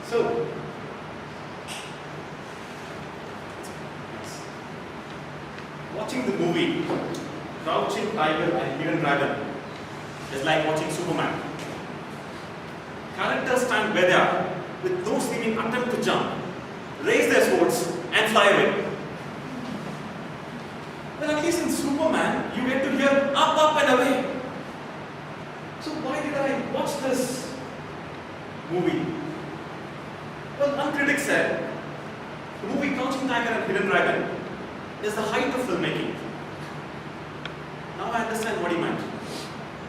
So, watching the movie Crouching Tiger and Hidden Dragon is like watching Superman. Characters stand where they are with no seeming attempt to jump, raise their swords and fly away. Well, at least in Superman, you get to hear up and away. So why did I watch this movie? Well, one critic said, the movie Crouching Tiger and Hidden Dragon is the height of filmmaking. Now I understand what he meant.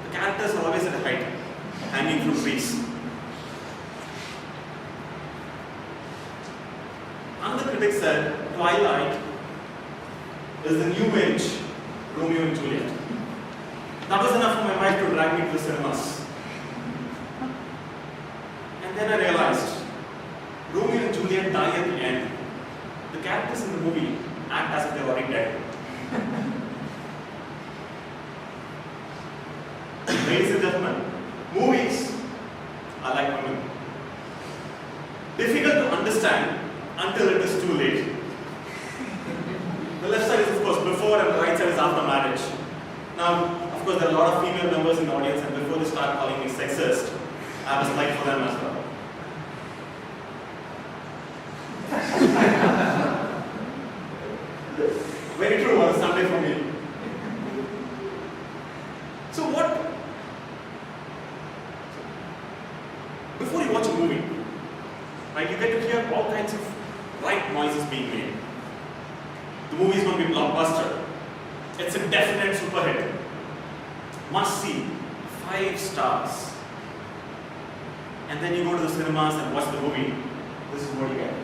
The characters are always at a height, hanging from trees. Another critic said, Twilight is the new age Romeo and Juliet. That was enough for my wife to drag me to the cinemas. And then I realized, Romeo and Juliet die at the end. The characters in the movie act as if they're already dead. Ladies and gentlemen, movies are like women. Difficult to understand until it is too late. The left side is, of course, before, and the right side is after marriage. Now, of course, there are a lot of female members in the audience, and before they start calling me sexist, I have a slide for them as well. Very true on a Sunday for me. So what? Before you watch a movie, right, you get to hear all kinds of right noises being made. The movie is going to be blockbuster. It's a definite super hit. Must see, 5 stars. And then you go to the cinemas and watch the movie. This is what you get.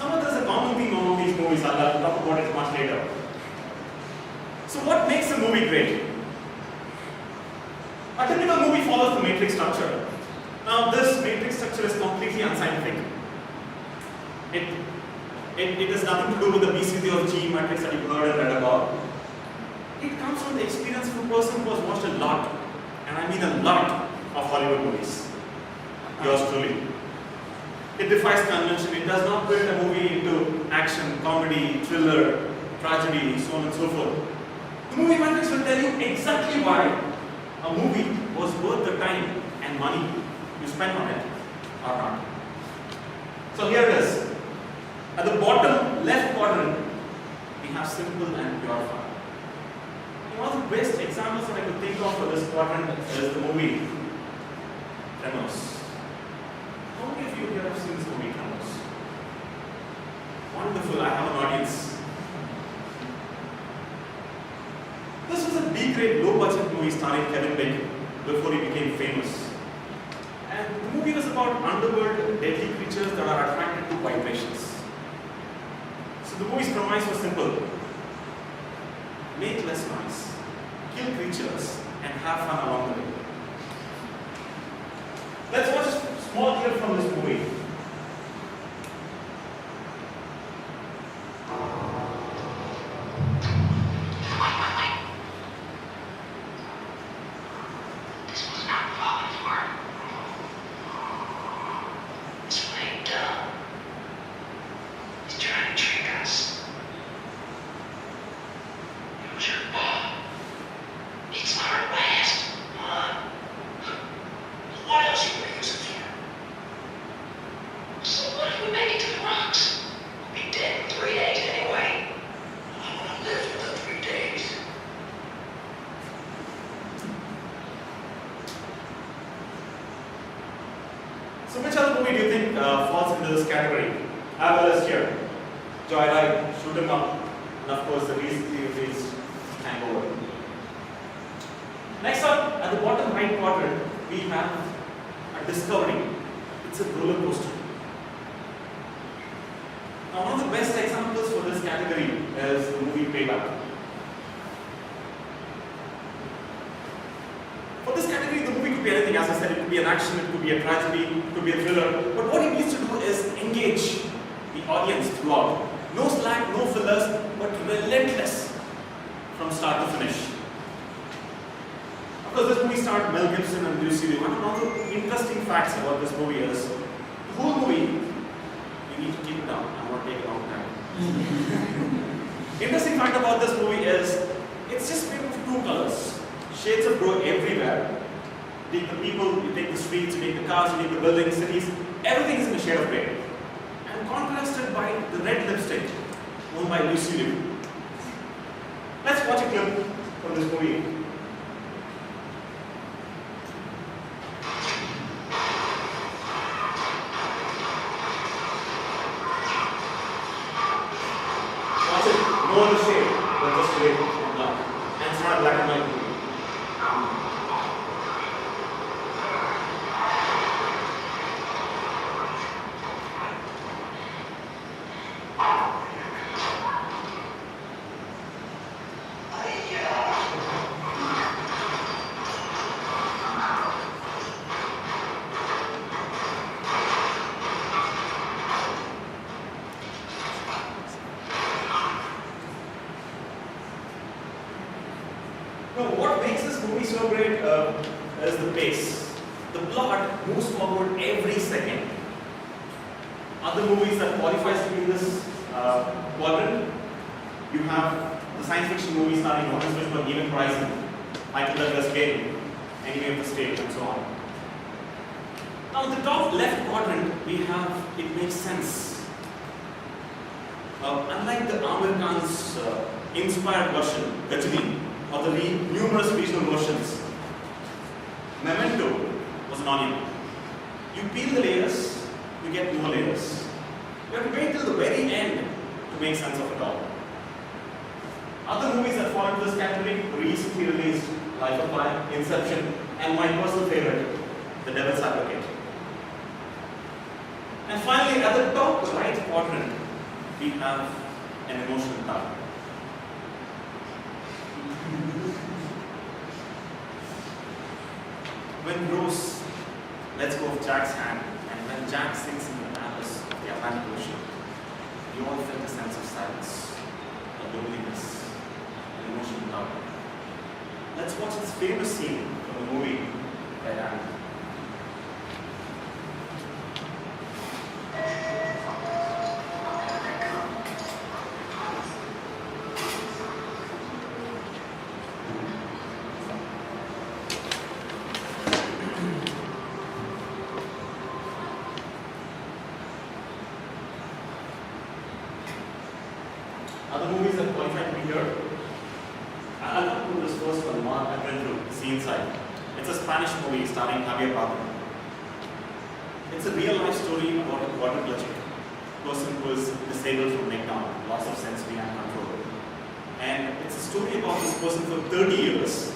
There's a common theme among these movies. I'll talk about it much later. So what makes a movie great? A typical movie follows the matrix structure. Now this matrix structure is completely unscientific. It has nothing to do with the BCD of G matrix that you've heard and read about. It comes from the experience of a person who has watched a lot, and I mean a lot, of Hollywood movies. Yours truly. It defies convention. It does not build a movie into action, comedy, thriller, tragedy, so on and so forth. The movie matrix will tell you exactly why a movie was worth the time and money you spent on it or not. So here it is. At the bottom left quadrant, we have simple and pure fun. One of the best examples that I could think of for this quadrant is the movie Tremors. How many of you here have seen this movie, Tremors? Wonderful, I have an audience. This was a B-grade, low-budget movie starring Kevin Bacon before he became famous. And the movie was about underworld deadly creatures that are attracted to vibrations. So the movie's premise was simple. Make less noise, kill creatures, and have fun along the way. Let's watch a small clip from this movie. This was not falling for. He's playing dumb. He's trying to trick us. It was your fault. It's our last one. What else you gonna use it for? So what if we make it to the rocks? We'll be dead in 3 days anyway. I wanna live for the 3 days. So which other movie do you think falls into this category? I have a list here. Joyride, Shoot 'em Up, and of course the recently released Hangover. Next up, at the bottom right quadrant, we have a Discovery. It's a roller coaster. Now one of the best examples for this category is the movie Payback. For this category, the movie could be anything. As I said, it could be an action, it could be a tragedy, it could be a thriller. But what it needs to do is engage the audience throughout. No slack, no fillers, but relentless from start to finish. Of course, this movie starred Mel Gibson and Lucy Liu. One of the interesting facts about this movie is the whole movie. You need to keep it down. I'm not taking a long time. Interesting fact about this movie is it's just made of two colors. Shades of grey everywhere. You take the people, you take the streets, you take the cars, you take the buildings, cities. Everything is in a shade of grey. And contrasted by the red lipstick owned by Lucy Liu. Let's watch a clip from this movie. Watch it. No other shade, but just grey and black. And it's not a black and white movie. No, what makes this movie so great is the pace. The plot moves forward every second. Other movies that qualifies to be in this quadrant, you have the science fiction movies starring Lawrence Fishburne, Even Horizon, Michael Douglas Gale, Enemy of the State, and so on. Now, the top left quadrant, we have It Makes Sense. Unlike the Amir Khan's inspired version, Gajini, or the numerous regional versions, Memento was an onion. You peel the layers, you get more layers. You have to wait till the very end to make sense of it all. Other movies that fall into this category, recently released Life of Pi, Inception, and my personal favorite, The Devil's Advocate. And finally, at the top right quadrant, we have an emotional tug. When Rose lets go of Jack's hand, and when Jack sinks in the palace of the Atlantic Ocean, we all felt a sense of silence, a loneliness, an emotional tug. Let's watch this famous scene from the movie Titanic. Other movies that qualify to be here. I'll not do this first one, I went through See Inside. It's a Spanish movie starring Javier Bardem. It's a real life story about a quadriplegic person who is disabled from neck down, loss of sensory and control. And it's a story about this person for 30 years.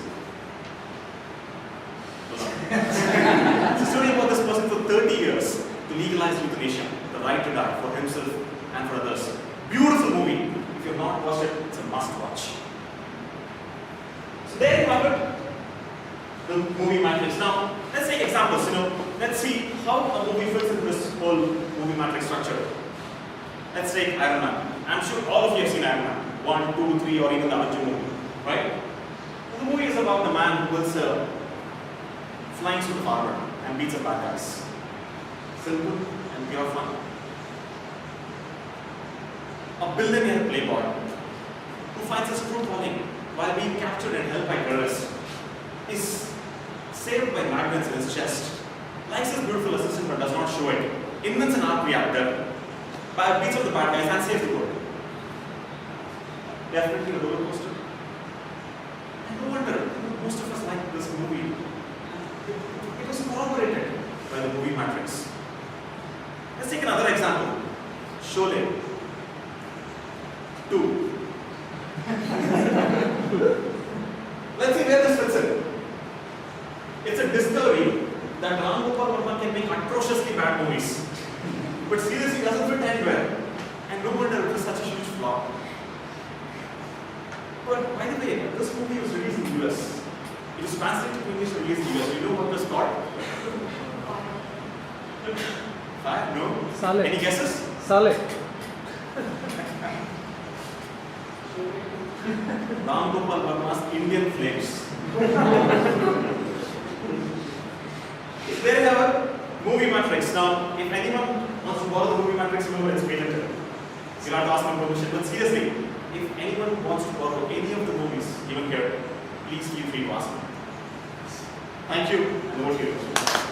It's a story about this person for 30 years to legalize euthanasia, the right to die for himself and for others. Beautiful movie. If you have not watched it, it's a must watch. So there you have it, the movie matrix. Now, let's take examples. Let's see how a movie fits into this whole movie matrix structure. Let's take Iron Man. I'm sure all of you have seen Iron Man 1, 2, 3, or even the other two movies, right? The movie is about the man who builds a flying suit of armor and beats up bad guys. Simple and pure fun. A billionaire playboy who finds his true calling while being captured and held by terrorists is saved by magnets in his chest, likes his beautiful assistant but does not show it, invents an arc reactor, beats up the bad guys and saves the world. Definitely a roller coaster. And no wonder most of us like this movie. It was corroborated by the movie matrix. Let's take another example. Sholay 2. Let's see where this fits in. It's a discovery that Ram Gopal Varma can make atrociously bad movies. But seriously doesn't fit anywhere. And no wonder it was such a huge flop. But by the way, this movie was released in the US. It was translated to English and released in the US. You know what it was called? Fire? No? Saleh. Any guesses? Saleh. Ram Gopal Verma's Indian Flames. There is our movie matrix. Now, if anyone wants to borrow the movie matrix, remember it's patented. You don't have to ask me permission. But seriously, if anyone wants to borrow any of the movies given here, please feel free to ask me. Thank you, and over to you.